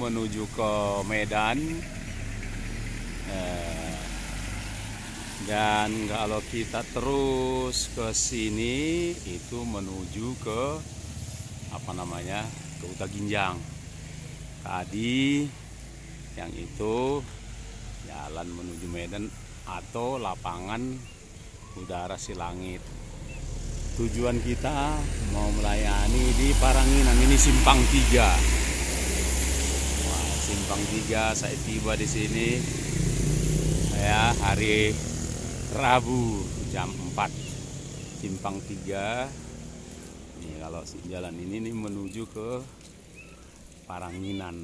menuju ke Medan. Dan kalau kita terus ke sini itu menuju ke ke Huta Ginjang. Tadi yang itu jalan menuju Medan atau lapangan udara Silangit. Tujuan kita mau melayani di Paranginan, ini Simpang 3. Wah, Simpang 3 saya tiba di sini ya hari Rabu jam 4. Simpang 3. Nih kalau jalan ini nih menuju ke Paranginan.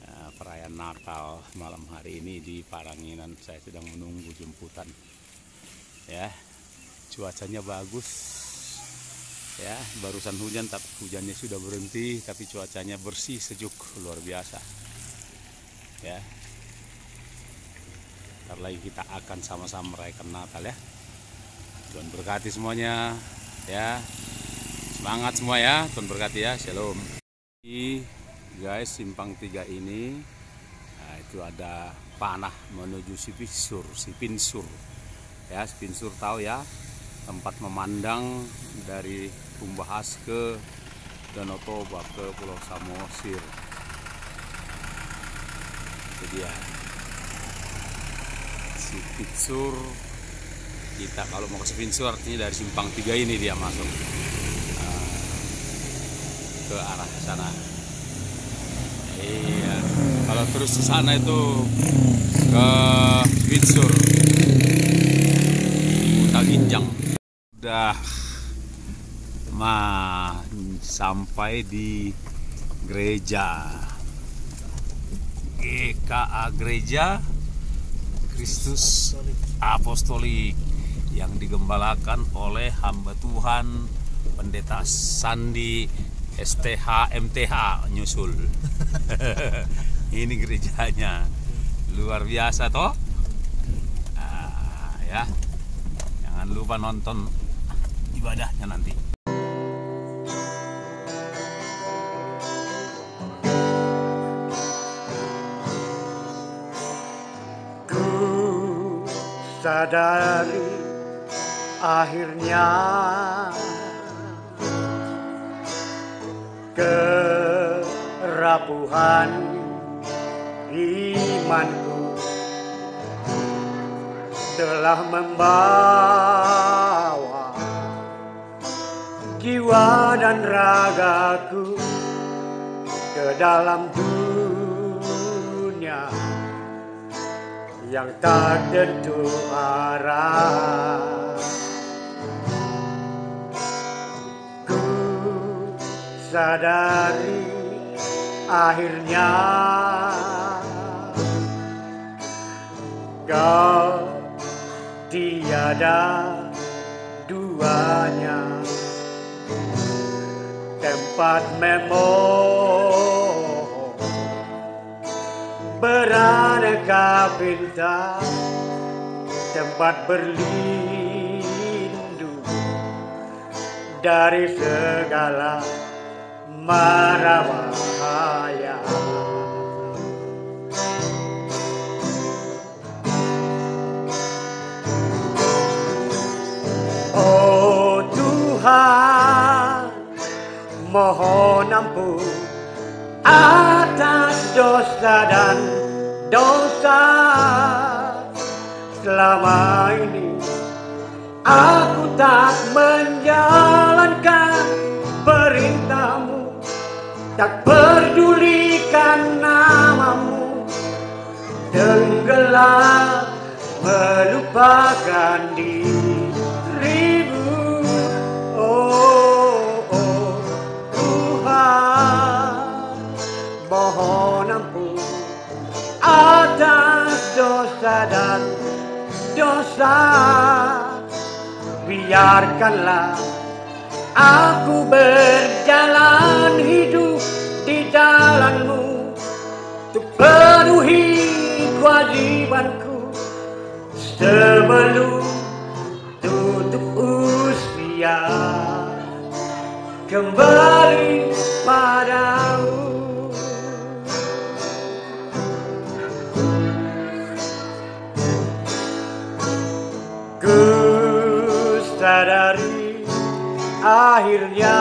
Ya, perayaan Natal malam hari ini di Paranginan. Saya sedang menunggu jemputan. Ya, cuacanya bagus. Ya, barusan hujan tapi hujannya sudah berhenti, tapi cuacanya bersih, sejuk, luar biasa. Ya. Ntar lagi kita akan sama-sama merayakan Natal ya. Tuhan berkati semuanya ya. Semangat semua ya, Tuhan berkati ya. Shalom. Guys, Simpang 3 ini nah, itu ada panah menuju Sipinsur. Ya, Sipinsur tahu ya, tempat memandang dari Tumbahas ke Danau Toba ke Pulau Samosir. Itu dia. Sipinsur, kita kalau mau ke Sipinsur artinya dari Simpang 3 ini dia masuk ke arah sana. Iya, kalau terus ke sana itu ke Sipinsur, Huta Ginjang. Udah sampai di gereja GKA, Gereja Kristus Apostolik, yang digembalakan oleh hamba Tuhan Pendeta Sandi STH MTH nyusul. Ini gerejanya luar biasa toh. Ya, jangan lupa nonton ibadahnya nanti. Sadari akhirnya kerapuhan imanku telah membawa jiwa dan ragaku ke dalam dunia yang tak tentu arah. Ku sadari akhirnya kau tiada duanya, tempat memohon beraneka bintang, tempat berlindung dari segala mara bahaya. Oh Tuhan, mohon ampun atas dosa dan dosa selama ini. Aku tak menjalankan perintah-Mu, tak pedulikan namamu, tenggelam melupakan dirimu. Oh Tuhan, mohon ampun atas dosa dan dosa. Biarkanlah aku berjalan hidup di jalan-Mu, untuk penuhi kewajibanku sebelum tutup usia, kembali padamu. akhirnya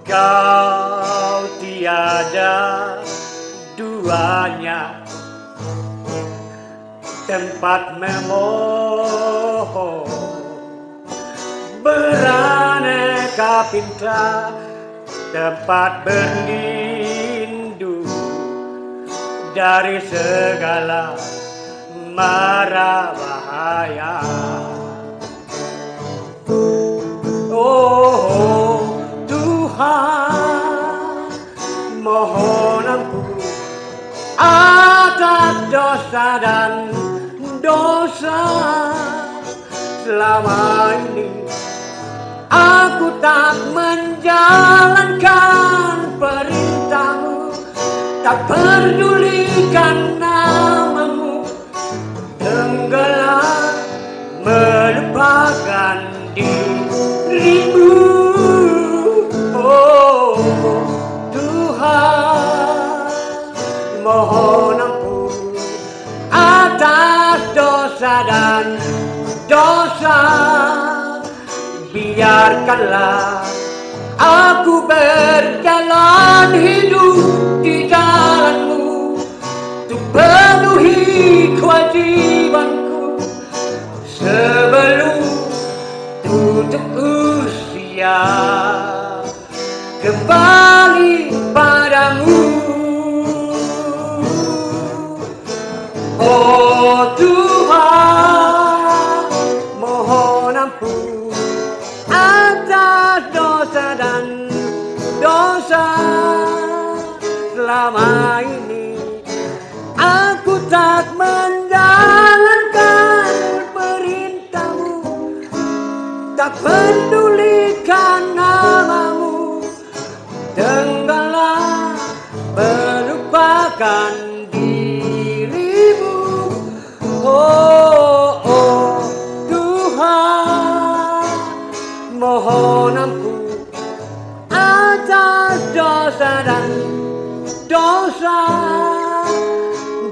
kau tiada duanya, tempat memohon beraneka pinta, tempat berlindung dari segala mara bahaya. Oh Tuhan, mohon ampun atas dosa dan dosa. Selama ini aku tak menjalankan perintahmu, tak pedulikan namamu, tenggelam melupakan dirimu. Oh Tuhan, mohon ampun atas dosa dan dosa. Biarkanlah aku berjalan hidup di jalanmu, untuk penuhi kewajibanku sebelum tutup usia kembali padamu. Oh Tuhan, mohon ampun atas dosa dan dosa. Selama ini aku tak menjalankan perintahmu, tak pedulikan namamu, tenggelam melupakan dirimu. Oh, oh Tuhan, mohon ampun atas dosa dan dosa.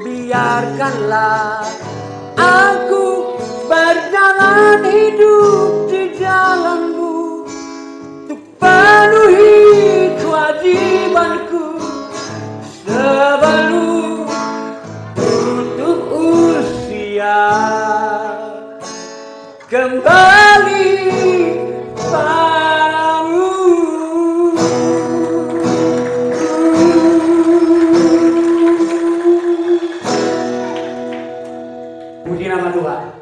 Biarkanlah aku berjalan hidup di jalanmu, untuk penuhi kewajibanku sebelum tutup usia kembali padamu. Puji nama Tuhan.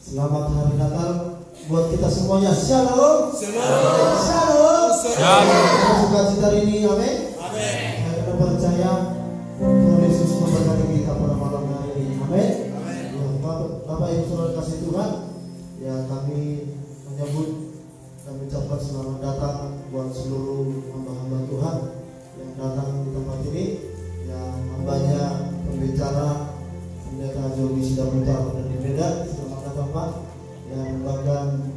Selamat hari Natal buat kita semuanya. Shalom. Shalom. Shalom. Shalom. Sukacita hari ini, amin. Amin. Saya percaya Tuhan Yesus memberkati kita pada malam hari ini, amin. Ya, Bapak Ibu Saudara kasih Tuhan, ya kami menyambut dan mengucapkan selamat datang buat seluruh hamba-hamba Tuhan yang datang di tempat ini. Yang hambanya pembicara Pendeta Jogi Sidaputra dan di Medan. Bapak yang bahkan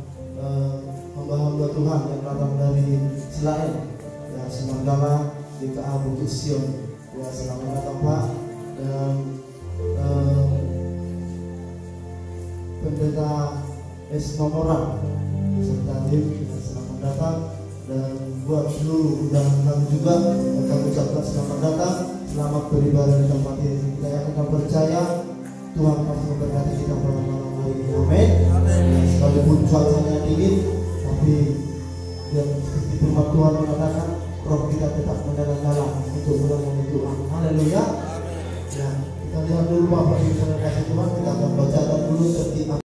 hamba-hamba Tuhan yang datang dari Selain, ya Semangala di KA Bukit Sion, ya selamat datang Pak. Dan Pendeta S. Mamora serta tim, ya, selamat datang. Dan buat seluruh undangan kami juga kami ucapkan selamat datang, selamat beribadah di tempat ini. Saya akan percaya Tuhan pasti memberkati kita pada malam hari ini, amin. Sekalipun cuacanya dingin, tapi yang seperti firman Tuhan mengatakan, roh kita tetap menyala-nyala untuk melayani Tuhan. Haleluya. Ya, kita lihat dulu Bapak Ibu Saudara kasih Tuhan, kita akan bacakan dulu setiap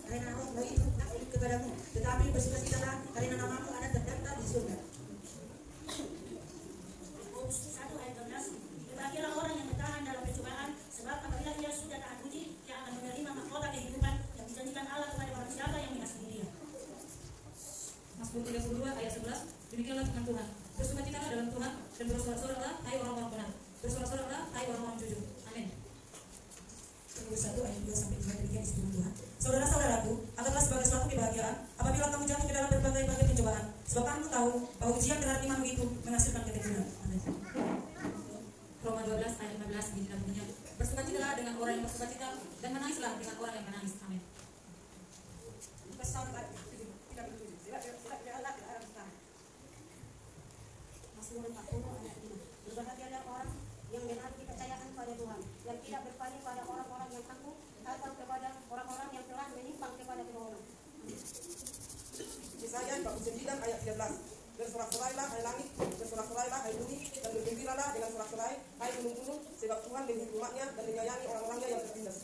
karena roh itu takut kepadamu, tetapi bersukacitalah karena namamu ada terdaftar di surga. 1 ayat 12. Berbahagialah orang yang bertahan dalam percobaan, sebab apabila ia sudah taat uji, ia akan menerima mahkota kehidupan yang dijanjikan Allah kepada orang siapa yang mengasihi Dia. Mazmur 32 ayat 11. Demikianlah firman Tuhan. Bersukacitalah dalam Tuhan dan bersorak-soraklah hai orang-orang benar. Bersorak-soraklah hai orang-orang jujur. Amin. 1 ayat 2 sampai 3 demikian isi firman Tuhan. Saudara-saudaraku, anggaplah sebagai suatu kebahagiaan apabila kamu jatuh ke dalam berbagai-bagai pencobaan, sebab kamu tahu bahwa ujian terhadap imanmu itu menghasilkan ketekunan. Amin. Roma 12 ayat 15 bunyinya, bersukacitalah dengan orang yang bersukacita dan menangislah dengan orang yang menangis. Amin. Mazmur 40 ayat 5. Berbahagialah orang yang benar dipercayakan pada Tuhan, yang tidak berpaling pada orang-orang yang takut atau kepada orang-orang yang telah menyimpang kepada kebohongan. Yesaya 49 ayat 13. Bersorak-sorailah hai langit, bersorak-sorailah hai bumi, dan bergembiralah dengan sorak-sorai hai gunung-gunung, sebab Tuhan menghidupi umatnya dan menyayangi orang-orangnya yang tertindas.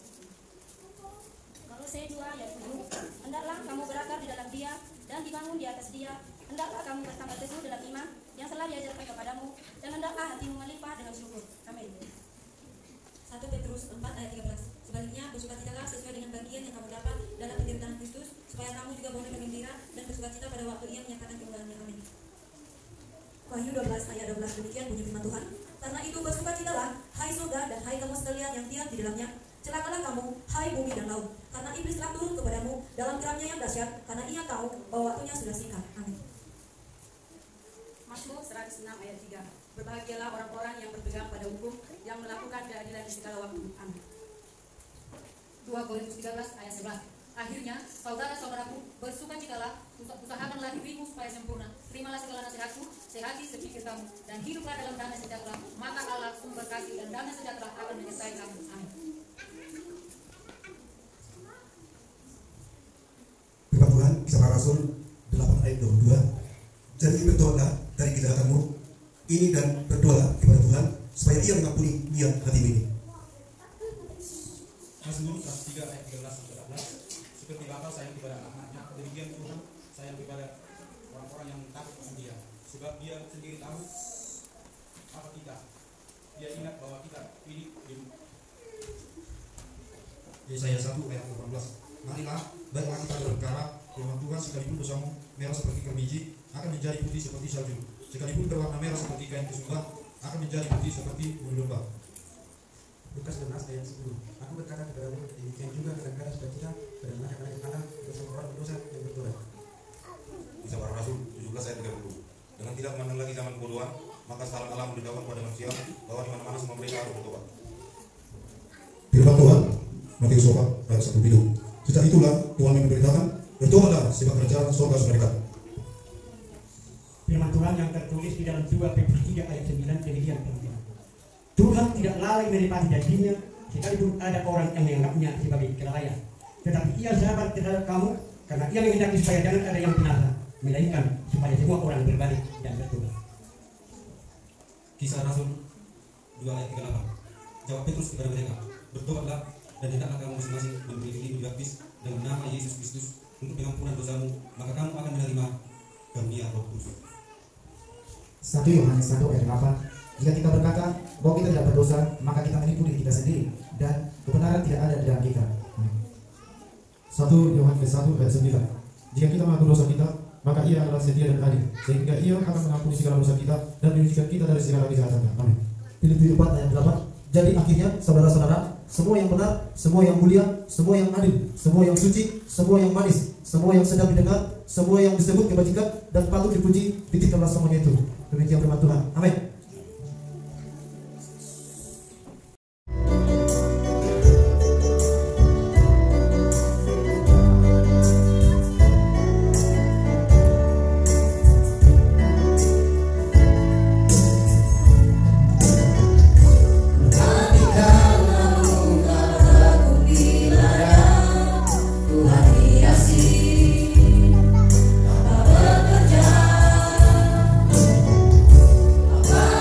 Kolose 2 ayat 7. Hendaklah kamu berakar di dalam Dia dan dibangun di atas Dia. Hendaklah kamu bertambah teguh dalam iman yang telah diajarkan kepadamu, dan hendaklah hatimu melimpah dengan syukur. Amin. 1 Petrus 4 ayat 13. Sebaliknya bersukacitalah sesuai dengan bagian yang kamu dapat dalam penderitaan Kristus, supaya kamu juga boleh bergembira dan bersukacita pada waktu Ia menyatakan kemuliaan-Nya. Amin. Wahyu 12 ayat 12 demikian bunyi firman Tuhan. Karena itu bersukacitalah hai surga dan hai kamu sekalian yang diam di dalamnya. Celakalah kamu hai bumi dan laut, karena iblis telah turun kepadamu dalam geramnya yang dahsyat, karena ia tahu bahwa waktunya sudah singkat. Amin. Mazmur 106 ayat 3. Berbahagialah orang-orang yang berpegang pada hukum, yang melakukan keadilan di segala waktu. Amin. 2 Korintus 13 ayat 11. Akhirnya, saudara-saudaraku, bersukacitalah, usahakanlah dirimu supaya sempurna. Terimalah segala nasihatku, sehati sepikir kamu, dan hiduplah dalam damai sejahtera. Maka Allah sumber kasih dan damai sejahtera akan menyertai kamu. Amin. Firman Tuhan, Kisah Para Rasul 8 ayat 22. Jadi berdoalah dari kejahatanmu ini dan berdoalah kepada Tuhan supaya Ia mengampuni niat hatimu ini. Mazmur 103 ayat 13-14. Seperti bapa sayang kepada anak-anaknya, demikian Tuhan sayang kepada orang-orang yang takut akan Dia, sebab Dia sendiri tahu apa kita. Dia ingat bahwa kita hidup di Yesaya 1 ayat 18. Marilah, baiklah kita berperkara, firman Tuhan, sekalipun dosamu merah seperti kerbiji, akan menjadi putih seperti salju. Sekalipun berwarna merah seperti kain kesumba, akan menjadi putih seperti bulu domba. Lukas 16 ayat 10. Aku berkata kepadamu, demikian juga kadang-kadang sukacita pada anak-anak yang kalah bersama orang berdosa yang bertobat. Kisah Para Rasul 17 ayat 30. Dengan tidak memandang lagi zaman kebodohan, maka sekarang Allah memberitahukan kepada manusia bahwa di mana-mana semua mereka harus bertobat. Firman Tuhan, Matius 4 ayat 1. Sejak itulah Tuhan memberitakan, bertobatlah sebab kerajaan surga sudah dekat. Firman Tuhan yang tertulis di dalam 2 Petrus 3 ayat 9 demikian teman-teman. Tuhan tidak lalai menepati janjinya, sekalipun ada orang yang menganggapnya sebagai kelalaian. Tetapi Ia sabar terhadap kamu, karena Ia menghendaki supaya jangan ada yang binasa, melainkan supaya semua orang berbalik dan bertobat. Kisah Rasul 2 ayat 38. Jawab Petrus kepada mereka, bertobatlah dan hendaklah kamu masing-masing memberi diri dibaptis dengan nama Yesus Kristus untuk pengampunan dosamu, maka kamu akan menerima karunia Roh Kudus. 1 Yohanes 1 ayat 8. Jika kita berkata bahwa kita tidak berdosa, maka kita menipu diri kita sendiri dan kebenaran tidak ada di dalam kita. 1 Yohanes 1 ayat 9. Jika kita mengaku dosa kita, maka Ia adalah setia dan adil, sehingga Ia akan mengampuni segala dosa kita dan menyucikan kita dari segala kejahatannya. Amin. Filipi 4 ayat 8. Jadi akhirnya saudara-saudara, semua yang benar, semua yang mulia, semua yang adil, semua yang suci, semua yang manis, semua yang sedap didengar, semua yang disebut kebajikan dan patut dipuji, pikirkanlah semuanya itu. Demikian firman Tuhan. Amin. Apa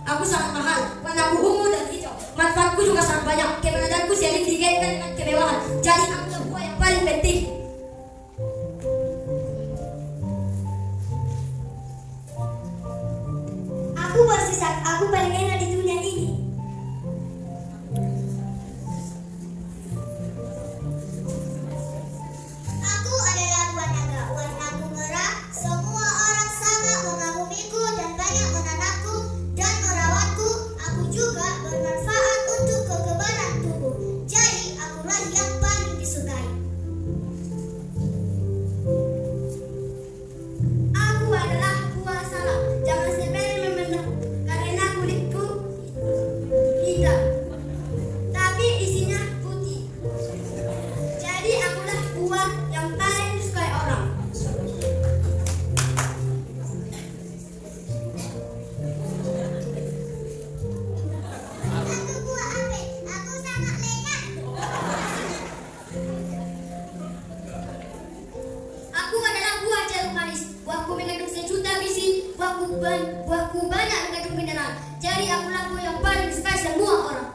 Aku sangat mahal, warnaku ungu dan hijau. Manfaatku juga sangat banyak. Keberadaanku sering dikaitkan dengan kemewahan. Jadi akulah buah yang paling penting. Aku bersesat, aku paling enak di dunia ini. hitam, tapi isinya putih. Jadi akulah buah yang paling disukai orang. Aku buah apel, aku sangat lenyap. Aku adalah buah jeruk manis. Buahku mengandung sejuta gizi. Buahku banyak mengandung mineral. Jadi akulah buah yang paling disukai semua orang.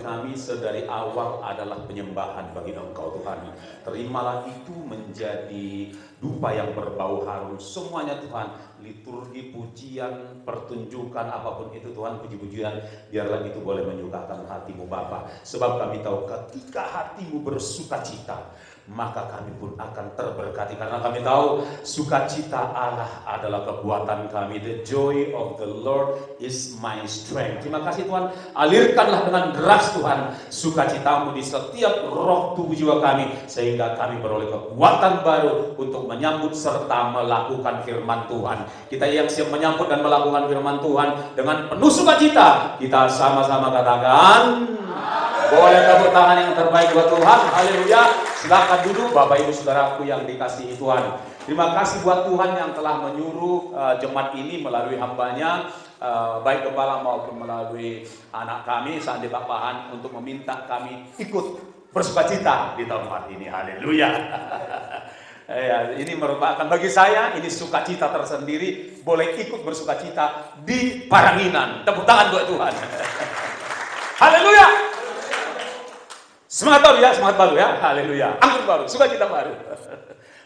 kami sedari awal adalah penyembahan bagi Engkau Tuhan. Terimalah itu menjadi dupa yang berbau harum semuanya Tuhan. Liturgi, pujian, pertunjukan, apapun itu Tuhan, puji-pujian, biarlah itu boleh menyukakan hati-Mu Bapa. Sebab kami tahu ketika hati-Mu bersuka cita, maka kami pun akan terberkati. Karena kami tahu sukacita Allah adalah kekuatan kami. The joy of the Lord is my strength. Terima kasih Tuhan. Alirkanlah dengan deras Tuhan sukacitamu di setiap roh tubuh jiwa kami, sehingga kami beroleh kekuatan baru untuk menyambut serta melakukan firman Tuhan. Kita yang siap menyambut dan melakukan firman Tuhan dengan penuh sukacita, kita sama-sama katakan, boleh tepuk tangan yang terbaik buat Tuhan. Haleluya. Silakan duduk Bapak Ibu Saudaraku yang dikasihi Tuhan. Terima kasih buat Tuhan yang telah menyuruh jemaat ini melalui hambanya, baik gembala maupun melalui anak kami Sandi Bapahan, untuk meminta kami ikut bersukacita di tempat ini. Haleluya. Ya, ini merupakan bagi saya ini sukacita tersendiri, boleh ikut bersukacita di Paranginan. Tepuk tangan buat Tuhan. Haleluya. Semangat baru ya, haleluya. Anggur baru, sukacita baru.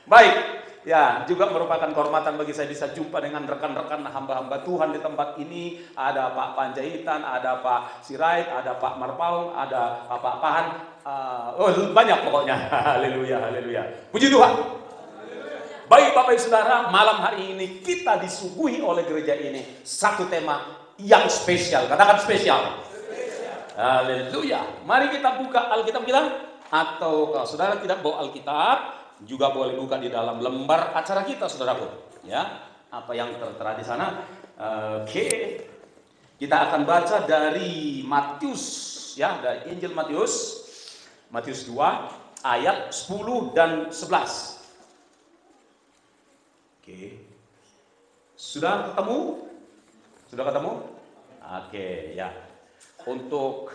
Baik, ya juga merupakan kehormatan bagi saya bisa jumpa dengan rekan-rekan hamba-hamba Tuhan di tempat ini. Ada Pak Panjaitan, ada Pak Sirait, ada Pak Marpaung, ada Pak Pahan. Banyak pokoknya. Haleluya, haleluya. Puji Tuhan. Baik Bapak Ibu Saudara, malam hari ini kita disuguhi oleh gereja ini satu tema yang spesial. Katakan spesial. Haleluya. Mari kita buka Alkitab kita, atau kalau saudara tidak bawa Alkitab juga boleh buka di dalam lembar acara kita, saudaraku. Ya, apa yang tertera di sana. Oke. Kita akan baca dari Matius, ya, dari Injil Matius 2 ayat 10 dan 11. Oke. Sudah ketemu? Sudah ketemu? Oke, ya. Untuk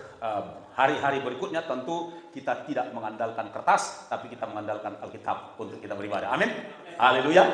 hari-hari berikutnya tentu kita tidak mengandalkan kertas, tapi kita mengandalkan Alkitab untuk kita beribadah. Amin. Haleluya.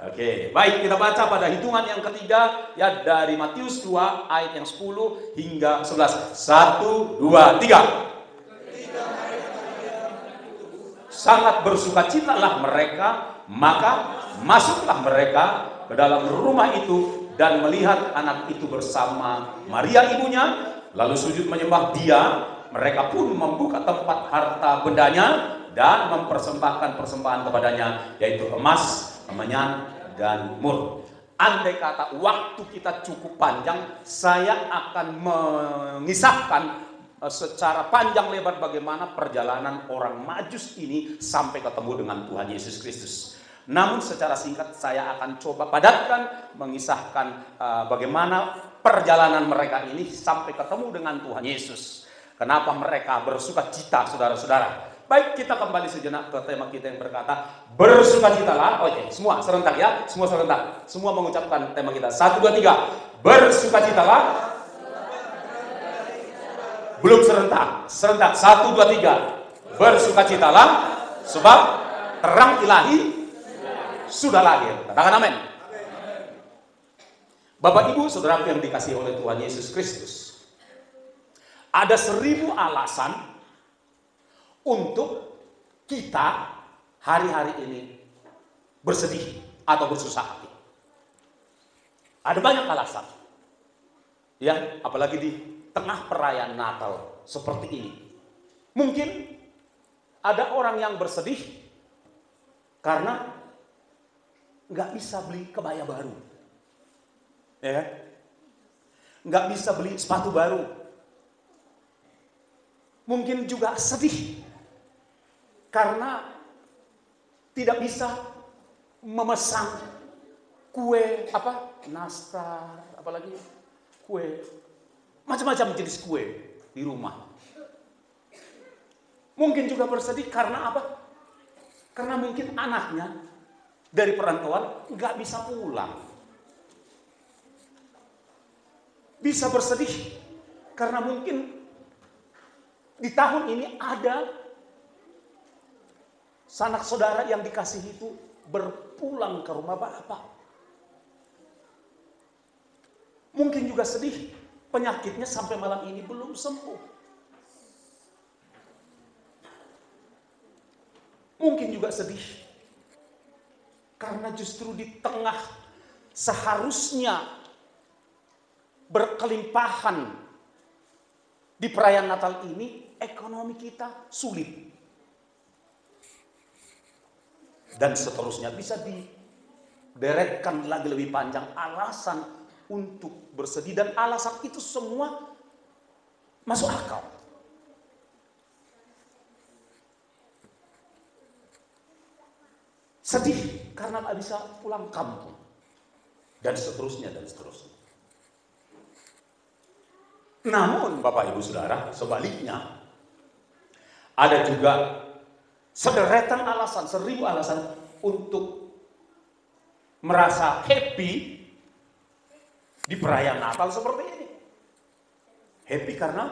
Oke, baik, kita baca pada hitungan yang ketiga ya, dari Matius 2 ayat yang 10 hingga 11. 1, 2, 3. Sangat bersukacitalah mereka, maka masuklah mereka ke dalam rumah itu dan melihat anak itu bersama Maria ibunya, lalu sujud menyembah dia. Mereka pun membuka tempat harta bendanya dan mempersembahkan persembahan kepadanya, yaitu emas, kemenyan, dan mur. Andai kata waktu kita cukup panjang, saya akan mengisahkan secara panjang lebar bagaimana perjalanan orang Majus ini sampai ketemu dengan Tuhan Yesus Kristus. Namun secara singkat saya akan coba padatkan mengisahkan bagaimana perjalanan mereka ini sampai ketemu dengan Tuhan Yesus. Kenapa mereka bersuka cita, saudara-saudara. Baik, kita kembali sejenak ke tema kita yang berkata bersukacitalah. Oke, semua serentak ya, semua serentak. Semua mengucapkan tema kita. 1, 2, 3. Bersukacitalah. Belum serentak. Serentak. 1, 2, 3. Bersukacitalah sebab terang ilahi sudah lahir. Katakan amin. Bapak Ibu Saudara yang dikasihi oleh Tuhan Yesus Kristus, ada 1000 alasan untuk kita hari-hari ini bersedih atau bersusah hati. Ada banyak alasan. Ya, apalagi di tengah perayaan Natal seperti ini. Mungkin ada orang yang bersedih karena nggak bisa beli kebaya baru, ya, nggak bisa beli sepatu baru. Mungkin juga sedih karena tidak bisa memesan kue nastar, apalagi kue, macam-macam jenis kue di rumah. Mungkin juga bersedih karena apa? Karena mungkin anaknya dari perantauan nggak bisa pulang. Bisa bersedih karena mungkin di tahun ini ada sanak saudara yang dikasihi itu berpulang ke rumah Bapak. Mungkin juga sedih penyakitnya sampai malam ini belum sembuh. mungkin juga sedih. Karena justru di tengah seharusnya berkelimpahan di perayaan Natal ini, ekonomi kita sulit. Dan seterusnya bisa dideretkan lagi lebih panjang alasan untuk bersedih, dan alasan itu semua masuk akal. Sedih karena nggak bisa pulang kampung, dan seterusnya dan seterusnya. Namun Bapak Ibu Saudara, sebaliknya ada juga sederetan alasan, 1000 alasan untuk merasa happy di perayaan Natal seperti ini. Happy karena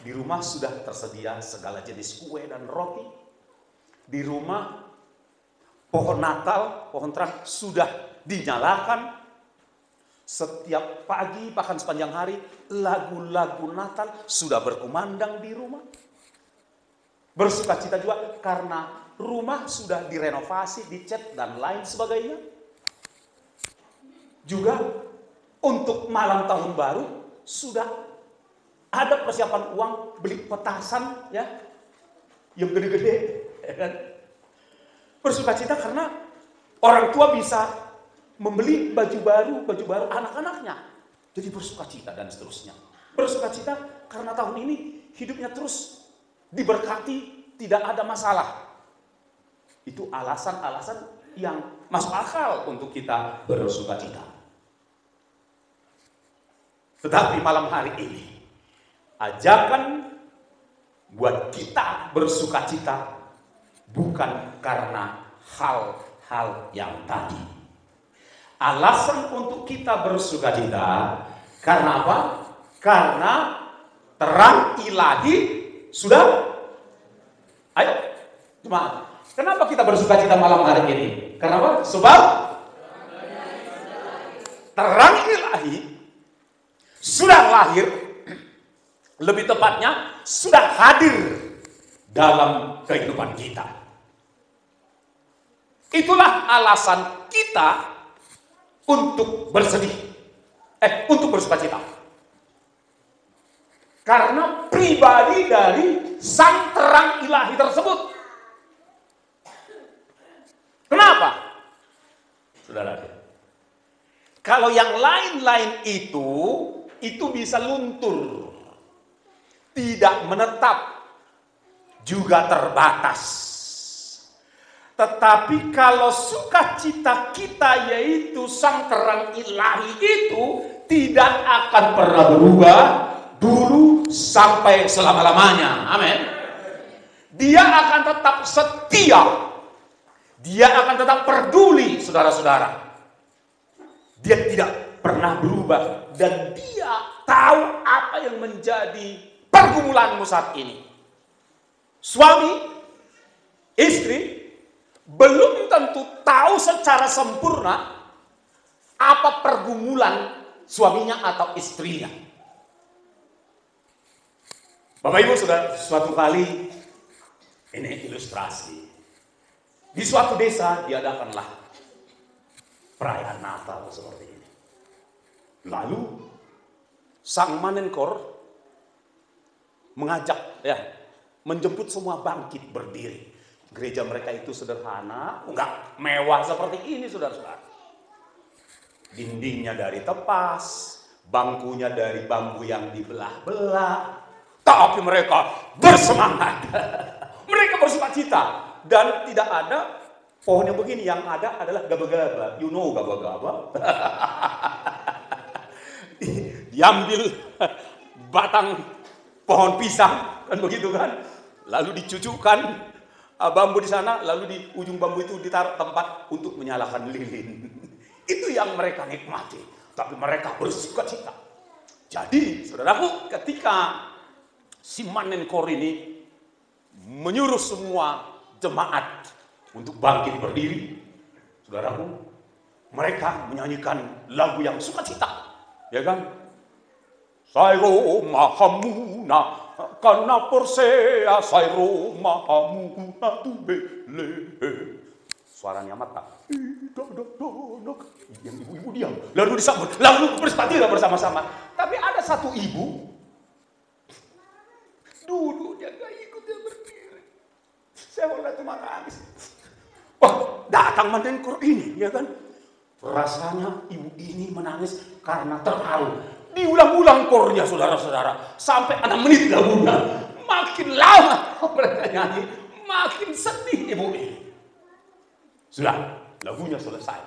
di rumah sudah tersedia segala jenis kue dan roti. Di rumah pohon Natal, pohon terang sudah dinyalakan. Setiap pagi bahkan sepanjang hari lagu-lagu Natal sudah berkumandang di rumah. Bersukacita juga karena rumah sudah direnovasi, dicat dan lain sebagainya. Juga untuk malam tahun baru sudah ada persiapan uang beli petasan ya yang gede-gede. Bersukacita karena orang tua bisa membeli baju baru anak-anaknya. Jadi bersukacita dan seterusnya. Bersukacita karena tahun ini hidupnya terus diberkati, tidak ada masalah. Itu alasan-alasan yang masuk akal untuk kita bersukacita. Tetapi malam hari ini, ajakan buat kita bersukacita bukan karena hal-hal yang tadi. Alasan untuk kita bersukacita karena apa? Karena terang ilahi sudah. Ayo, cuma kenapa kita bersukacita malam hari ini? Karena apa? Sebab terang ilahi sudah lahir, lebih tepatnya sudah hadir dalam kehidupan kita. Itulah alasan kita untuk bersedih, untuk bersukacita. Karena pribadi dari sang terang ilahi tersebut. Kenapa? Saudara, kalau yang lain-lain itu bisa luntur, tidak menetap, juga terbatas. Tetapi kalau sukacita kita yaitu sang terang ilahi itu tidak akan pernah berubah dulu sampai selama-lamanya. Amin. Dia akan tetap setia. Dia akan tetap peduli, saudara-saudara. Dia tidak pernah berubah dan dia tahu apa yang menjadi pergumulanmu saat ini. Suami, istri belum tentu tahu secara sempurna apa pergumulan suaminya atau istrinya. Bapak Ibu sudah suatu kali, ini ilustrasi. Di suatu desa diadakanlah perayaan Natal seperti ini. Lalu sang Manenkor mengajak menjemput semua bangkit berdiri. Gereja mereka itu sederhana, enggak mewah seperti ini, saudara-saudara. Dindingnya dari tepas, bangkunya dari bambu yang dibelah-belah. Tapi mereka bersemangat. Mereka bersukacita. Dan tidak ada pohon yang begini, yang ada adalah gaba-gaba. You know gaba-gaba. Diambil batang pohon pisang, kan begitu kan. Lalu dicucukkan bambu di sana, lalu di ujung bambu itu ditaruh tempat untuk menyalakan lilin. Itu yang mereka nikmati. Tapi mereka bersukacita. Jadi, saudaraku, ketika si Manenkor ini menyuruh semua jemaat untuk bangkit berdiri, saudaraku, mereka menyanyikan lagu yang sukacita, ya kan? Sayo mahamuna karena Persea sai Roma hamuna tu Bethlehem. Suaranya mata. Yang ibu-ibu diam. Lalu disambut. Lalu berpatilah bersama-sama. Tapi ada satu ibu duduk jaga ikut dia berdiri. Saya udah cuma nangis. Wah, datang mendengkur ini, ya kan? Rasanya ibu ini menangis karena terharu. Diulang-ulang kornya, saudara-saudara, sampai 6 menit lagunya. Makin lama mereka nyanyi, makin sedih ibu ini. Sudah, lagunya selesai.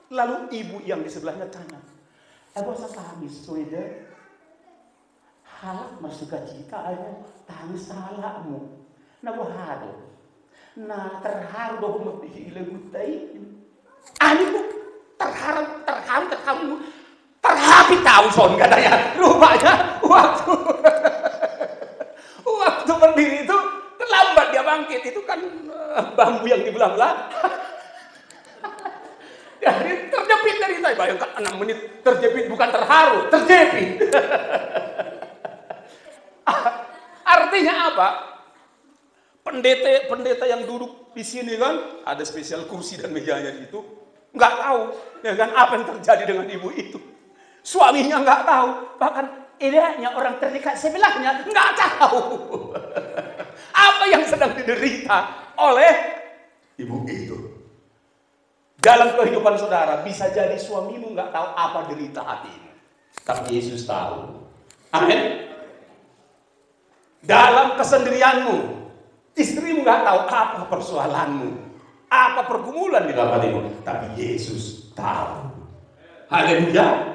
Lalu ibu yang di sebelahnya tanya, "Apa tangis, Swede? Halak bersuka cita, ayo tangis salahmu. Nah bahado, nah terharu dong mesti ilegutai. Ani bu terharu, terhapi tahu son katanya. Rupanya waktu berdiri itu terlambat dia bangkit. Itu kan bambu yang dibelah-belah. Jadi terjepit dari saya. Bayangkan 6 menit terjepit, bukan terharu, terjepit. Artinya apa? Pendeta yang duduk di sini kan ada spesial kursi dan mejanya di situ, nggak tahu ya kan apa yang terjadi dengan ibu itu. Suaminya nggak tahu, bahkan idenya orang terdekat sebelahnya nggak tahu apa yang sedang diderita oleh ibu itu. Dalam kehidupan saudara bisa jadi suamimu nggak tahu apa derita hatimu, tapi Yesus tahu. Amin. Dalam kesendirianmu, istrimu nggak tahu apa persoalanmu, apa pergumulan di dalam hatimu, tapi Yesus tahu. Haleluya.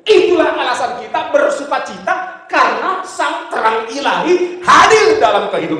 Itulah alasan kita bersukacita karena sang terang ilahi hadir dalam kehidupan.